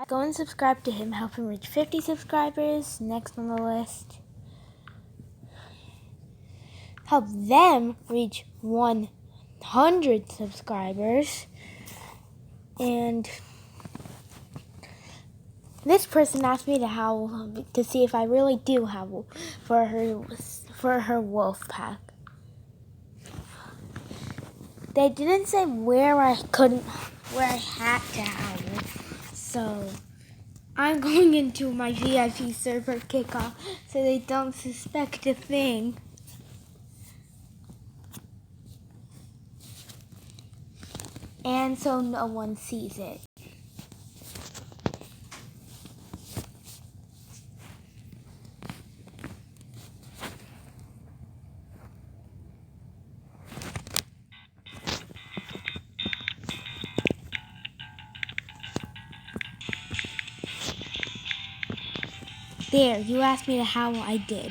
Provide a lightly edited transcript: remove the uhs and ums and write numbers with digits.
Go and subscribe to him, help him reach 50 subscribers. Next on the list, help them reach 100 subscribers. And this person asked me to howl to see if I really do howl for her wolf pack. They didn't say where I had to howl, so I'm going into my VIP server kickoff so they don't suspect a thing. And so no one sees it. There, you asked me to howl, I did.